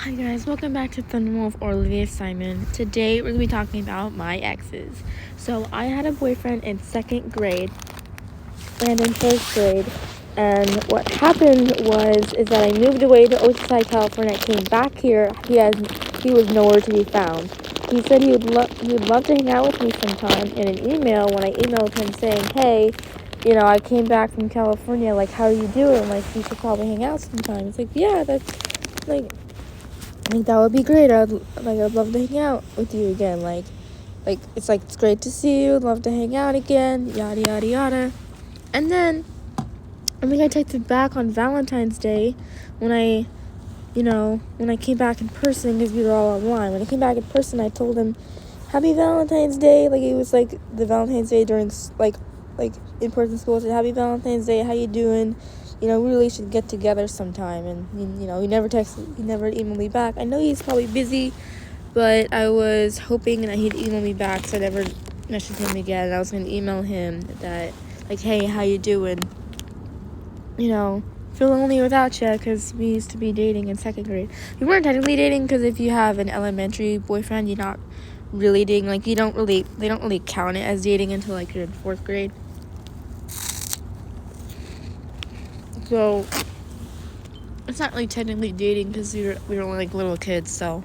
Hi guys, welcome back to Thunderwolf or Olivia Simon. Today we're going to be talking about my exes. So I had a boyfriend in 2nd grade and in 1st grade, and what happened is that I moved away to Oceanside, California. I came back here. He was nowhere to be found. He said he would love to hang out with me sometime. In an email, when I emailed him saying, hey, I came back from California, like, how are you doing? Like, we should probably hang out sometime. He's like, yeah, that's, like, that would be great. I'd love to hang out with you again. It's great to see you. I'd love to hang out again. Yada yada yada. And then I think I texted back on Valentine's Day when I came back in person, because we were all online. When I came back in person, I told him Happy Valentine's Day. Like, it was like the Valentine's Day during like in person school. I said Happy Valentine's Day. How you doing? We really should get together sometime. And, he never emailed me back. I know he's probably busy, but I was hoping that he'd email me back, so I never messaged him again. I was going to email him that, like, hey, how you doing? Feel lonely without you, because we used to be dating in 2nd grade. We weren't technically dating, because if you have an elementary boyfriend, you're not really dating. Like, they don't really count it as dating until, like, you're in 4th grade. So it's not really technically dating, because we were only like little kids. So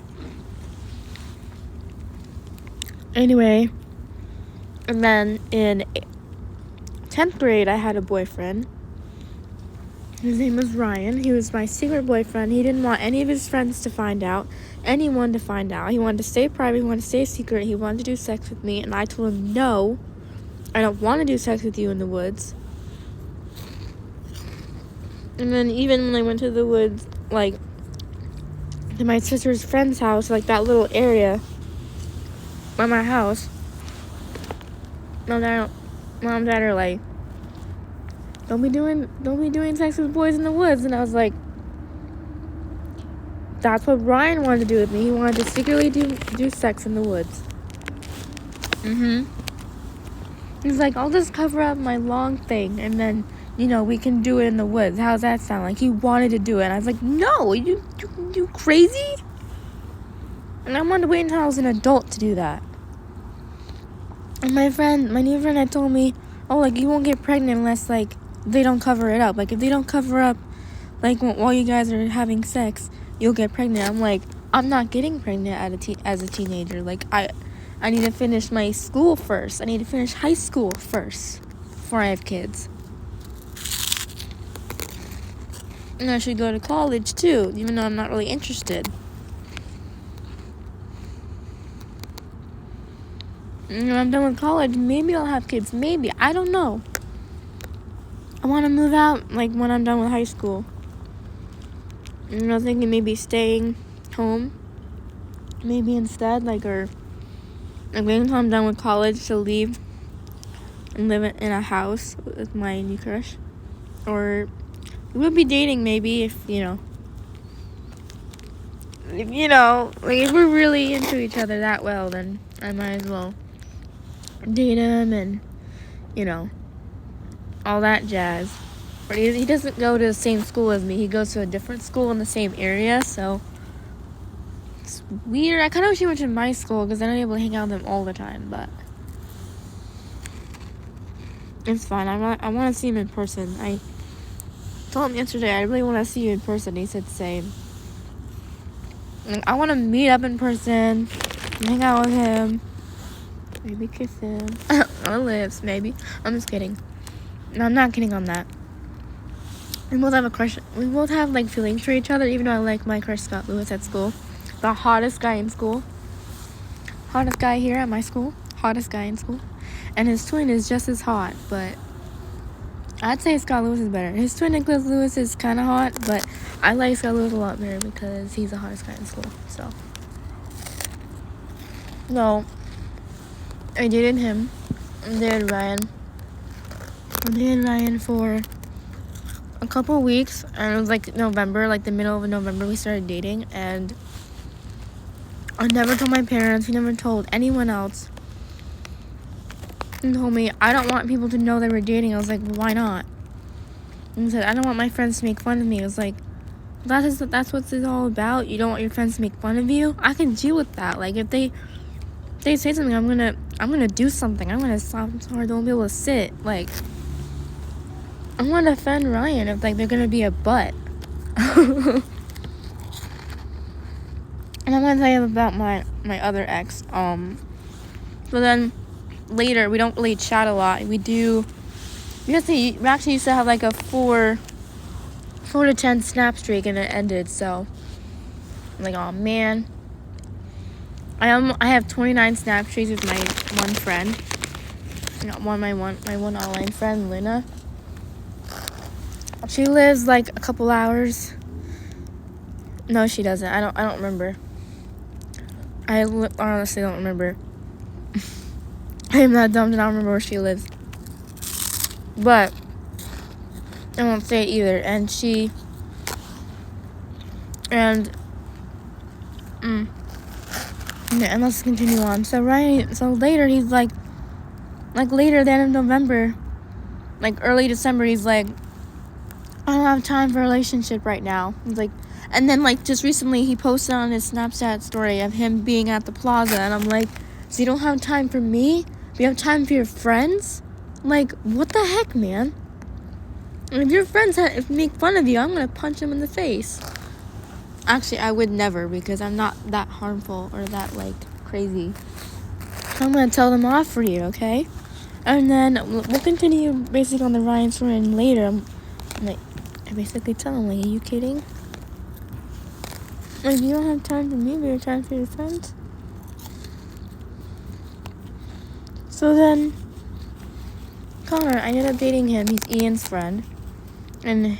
anyway, and then in 10th grade I had a boyfriend. His name was Ryan. He was my secret boyfriend. He didn't want any of his friends to find out, anyone to find out. He wanted to stay private. He wanted to stay secret. He wanted to do sex with me, and I told him, no, I don't want to do sex with you in the woods. And then even when I went to the woods, like, to my sister's friend's house, like that little area by my house, mom and dad are like, don't be doing sex with boys in the woods. And I was like, that's what Ryan wanted to do with me. He wanted to secretly do sex in the woods. He's like, I'll just cover up my long thing, and then, we can do it in the woods. How's that sound? Like, he wanted to do it. And I was like, no, you crazy? And I wanted to wait until I was an adult to do that. And my new friend had told me, oh, like, you won't get pregnant unless, like, they don't cover it up. Like, if they don't cover up, like, while you guys are having sex, you'll get pregnant. I'm like, I'm not getting pregnant as a teenager. Like, I need to finish my school first. I need to finish high school first before I have kids. And I should go to college, too, even though I'm not really interested. And when I'm done with college, maybe I'll have kids. Maybe. I don't know. I want to move out, like, when I'm done with high school. Thinking maybe staying home. Maybe instead, or waiting until I'm done with college to leave and live in a house with my new crush. Or we'll be dating, maybe, if we're really into each other that well, then I might as well date him and, all that jazz. But he doesn't go to the same school as me. He goes to a different school in the same area, so it's weird. I kind of wish he went to my school, because then I'm able to hang out with him all the time, but it's fine. I want to see him in person. I told him yesterday, I really want to see you in person. He said the same. I want to meet up in person, hang out with him, maybe kiss him on lips, maybe. I'm just kidding. No, I'm not kidding on that. We both have a crush. We both have, like, feelings for each other, even though I like my crush Scott Lewis at school. The hottest guy in school. Hottest guy here at my school. Hottest guy in school. And his twin is just as hot, but I'd say Scott Lewis is better. His twin Nicholas Lewis is kind of hot, but I like Scott Lewis a lot better because he's the hottest guy in school. So, no, I dated him. I dated Ryan for a couple weeks, and it was like November, like the middle of November, we started dating, and I never told my parents. He never told anyone else. He told me, I don't want people to know that we're dating. I was like, why not? And he said, I don't want my friends to make fun of me. I was like, That's what it's all about. You don't want your friends to make fun of you. I can deal with that. Like if they say something, I'm gonna do something. I'm gonna stop them so hard they won't be able to sit. Like I'm gonna defend Ryan if like they're gonna be a butt. And I'm gonna tell you about my other ex. So then later we don't really chat a lot. We actually used to have like a 4 to 10 snap streak and it ended. So I'm like, oh man. I have 29 snap streaks with my one friend. My one online friend, Luna. She lives like a couple hours. No, she doesn't. I don't remember. I honestly don't remember. I am that dumb that I don't remember where she lives. But I won't say it either. And let's continue on. So later he's like later the end of November, like early December, he's like, I don't have time for a relationship right now. He's like, and then like just recently he posted on his Snapchat story of him being at the plaza, and I'm like, so you don't have time for me? But you have time for your friends? Like, what the heck, man? And if your friends make fun of you, I'm gonna punch them in the face. Actually, I would never, because I'm not that harmful or that like crazy. I'm gonna tell them off for you, okay? And then we'll continue basically on the Ryan story, and later I basically tell him, like, are you kidding? Like, you don't have time for me, but you have time for your friends? So then Connor, I ended up dating him. He's Ian's friend. And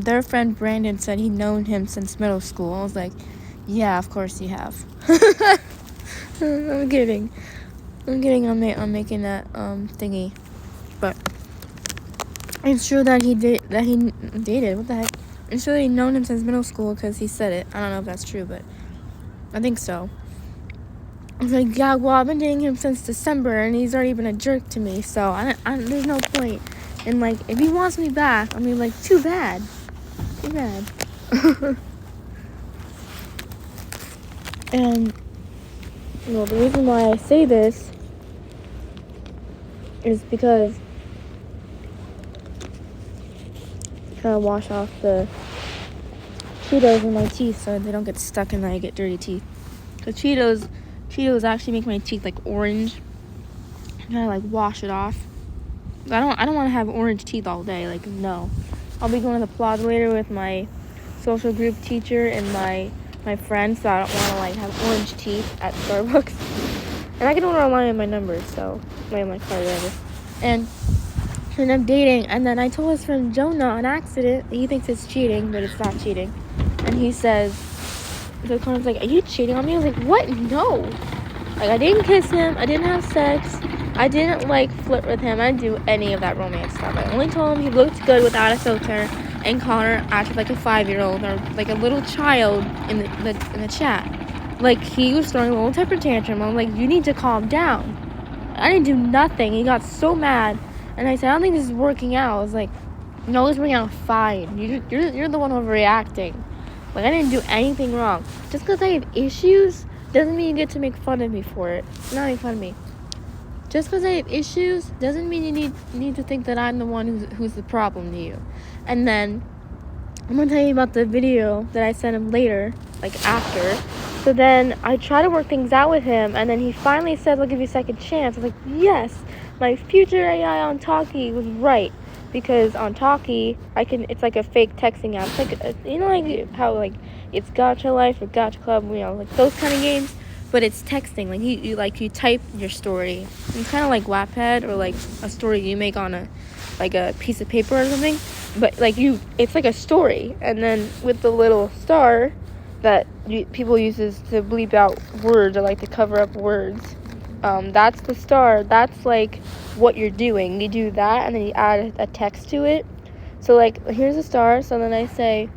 their friend Brandon said he'd known him since middle school. I was like, yeah, of course you have. I'm kidding. I'm making that thingy. But it's true that he dated. What the heck? It's true that he'd known him since middle school because he said it. I don't know if that's true, but I think so. I was like, yeah, well, I've been dating him since December, and he's already been a jerk to me, so there's no point. And, like, if he wants me back, I mean, like, too bad. Too bad. And, the reason why I say this is because I'm trying to wash off the Cheetos in my teeth so they don't get stuck and then I get dirty teeth. Because Cheetos actually make my teeth, like, orange. I'm trying to, like, wash it off. I don't want to have orange teeth all day. Like, no. I'll be going to the plaza later with my social group teacher and my friends, so I don't want to, like, have orange teeth at Starbucks. And I can order online with my number, so my card, whatever. And I'm dating, and then I told his friend Jonah on accident. He thinks it's cheating, but it's not cheating. And he says, so Connor's like, are you cheating on me? I was like, what? No. Like, I didn't kiss him. I didn't have sex. I didn't, like, flirt with him. I didn't do any of that romance stuff. I only told him he looked good without a filter, and Connor acted like a 5-year-old or like a little child in the chat. Like, he was throwing a little temper tantrum. I'm like, you need to calm down. I didn't do nothing. He got so mad, and I said, I don't think this is working out. I was like, no, it's working out fine. You're the one overreacting. Like, I didn't do anything wrong. Just because I have issues doesn't mean you get to make fun of me for it. Not make fun of me. Just because I have issues doesn't mean you need to think that I'm the one who's the problem to you. And then I'm going to tell you about the video that I sent him later, like after. So then I try to work things out with him, and then he finally said, I'll give you a second chance. I was like, yes, my future AI on Talkie was right. Because on Talkie, it's like a fake texting app. It's like, like how, like, it's Gacha Life or Gacha Club, like those kind of games. But it's texting. Like, you type your story. It's kind of like Wattpad or, like, a story you make on a piece of paper or something. But, like, it's like a story. And then with the little star that people uses to bleep out words or, like, to cover up words. That's the star. That's, like, what you're doing. You do that, and then you add a text to it. So, like, here's a star. So then I say,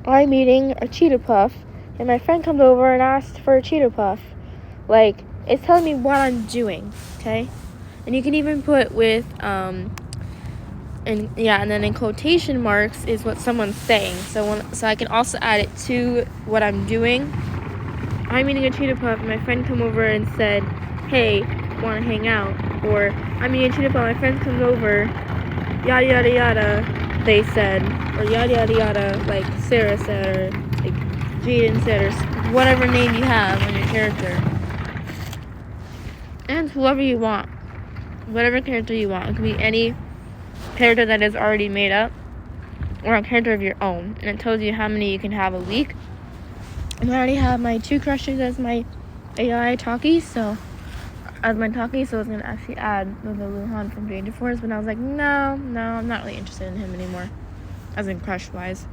I'm eating a Cheeto Puff, and my friend comes over and asked for a Cheeto Puff. Like, it's telling me what I'm doing, okay? And you can even put with, and then in quotation marks is what someone's saying. So I can also add it to what I'm doing. I'm eating a cheetah puff, and my friend come over and said, "Hey, want to hang out?" Or I'm eating a cheetah puff, my friend comes over, yada yada yada, they said, or yada yada yada, like Sarah said, or like Jaden said, or whatever name you have on your character. And whoever you want, whatever character you want. It could be any character that is already made up, or a character of your own, and it tells you how many you can have a week. And I already have my 2 crushes as my AI talkies, so I was going to actually add the Luhan from Danger Force, but I was like, no, I'm not really interested in him anymore, as in crush-wise.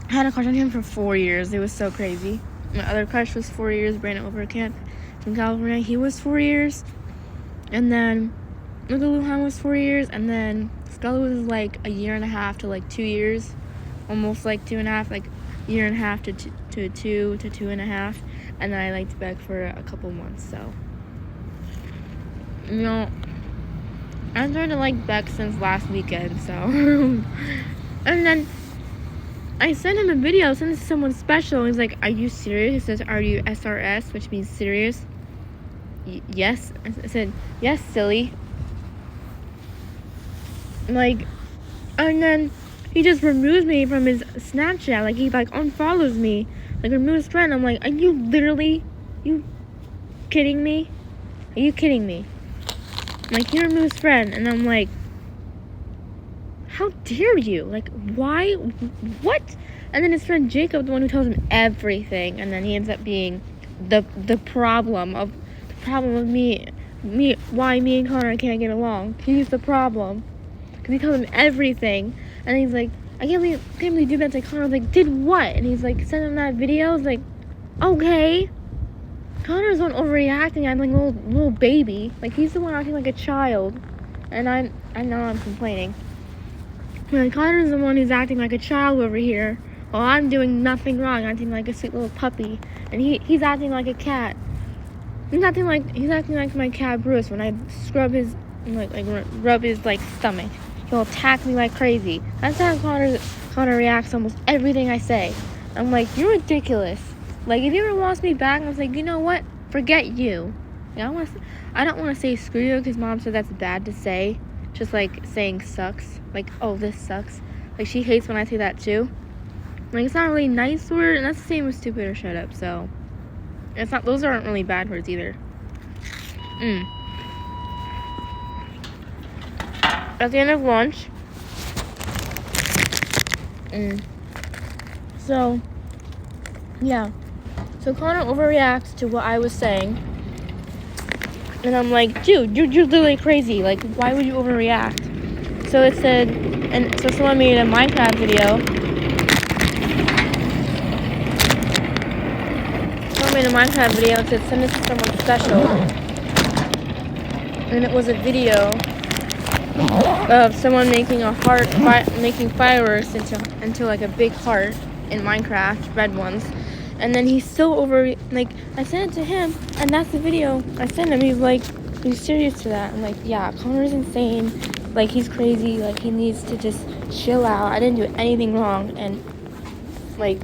I had a crush on him for 4 years. It was so crazy. My other crush was 4 years, Brandon Overcamp from California. He was 4 years. And then Luka Luhan was 4 years, and then Stella was like a year and a half to like 2 years, almost like 2.5, like year and a half to 2 to 2.5, and then I liked Beck for a couple months. So, I started to like Beck since last weekend. So, and then I sent him a video, sent it to someone special, and he's like, "Are you serious?" He says, "Are you SRS?" which means serious. Yes. I said, "Yes, silly." Like, and then he just removes me from his Snapchat. Like, he unfollows me, like removes friend. I'm like, are you kidding me? Are you kidding me? Like, he removes friend, and I'm like, how dare you? Like, why? What? And then his friend Jacob, the one who tells him everything, and then he ends up being the problem of me, why me and Connor can't get along. He's the problem. Because he tells him everything. And he's like, I can't believe you did that to Connor. I was like, did what? And he's like, send him that video. I was like, okay. Connor's the one overreacting. I'm like a little baby. Like, he's the one acting like a child. And I know I'm complaining. Like, Connor's the one who's acting like a child over here. While I'm doing nothing wrong, acting like a sweet little puppy. And he's acting like a cat. He's acting like my cat Bruce when I scrub his, rub his, stomach. He'll attack me like crazy. That's how Connor reacts to almost everything I say. I'm like, you're ridiculous. Like, if he ever wants me back, I was like, you know what? Forget you. I don't want to say screw you, because Mom said that's bad to say. Just like saying sucks. Like, oh, this sucks. Like, she hates when I say that too. Like, it's not a really nice word, and that's the same with stupid or shut up, so. Those aren't really bad words either. At the end of lunch. So, yeah. So Connor overreacts to what I was saying. And I'm like, dude, you're literally crazy. Like, why would you overreact? So it said, and so someone made a Minecraft video. It said, send this to someone special. And it was a video of someone making a heart, making fireworks into like a big heart in Minecraft, red ones. And then he's so I sent it to him, and that's the video I sent him. He's like, are you serious to that? I'm like, yeah, Connor's insane. Like, he's crazy. Like, he needs to just chill out. I didn't do anything wrong. And, yeah.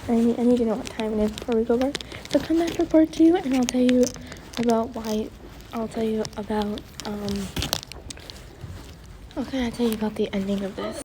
I need to know what time it is before we go back. So come back for part 2, and I'll tell you about the ending of this.